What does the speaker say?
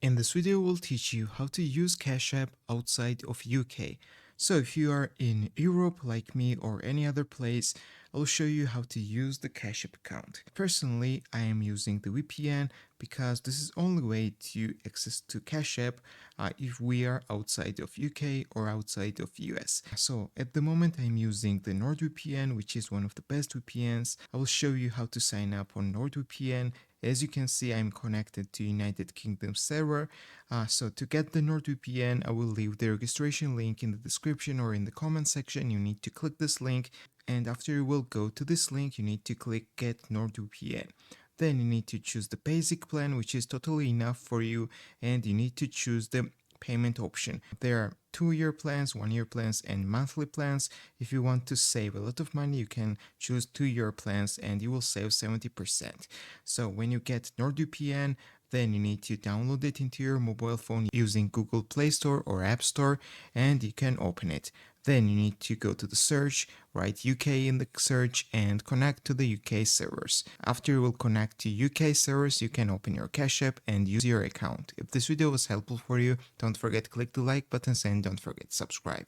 In this video, we'll teach you how to use Cash App outside of UK. So if you are in Europe like me or any other place, I'll show you how to use the Cash App account. Personally, I am using the VPN because this is the only way to access to Cash App if we are outside of UK or outside of US. So at the moment, I'm using the NordVPN, which is one of the best VPNs. I will show you how to sign up on NordVPN. As you can see, I'm connected to United Kingdom server. So to get the NordVPN, I will leave the registration link in the description or in the comment section. You need to click this link, and after you will go to this link, you need to click Get NordVPN. Then you need to choose the basic plan, which is totally enough for you, and you need to choose the payment option. There are 2-year plans, 1-year plans, and monthly plans. If you want to save a lot of money, you can choose 2-year plans and you will save 70%. So when you get NordVPN, then you need to download it into your mobile phone using Google Play Store or App Store, and you can open it. Then you need to go to the search, write UK in the search, and connect to the UK servers. After you will connect to UK servers, you can open your Cash App and use your account. If this video was helpful for you, don't forget to click the like button and don't forget to subscribe.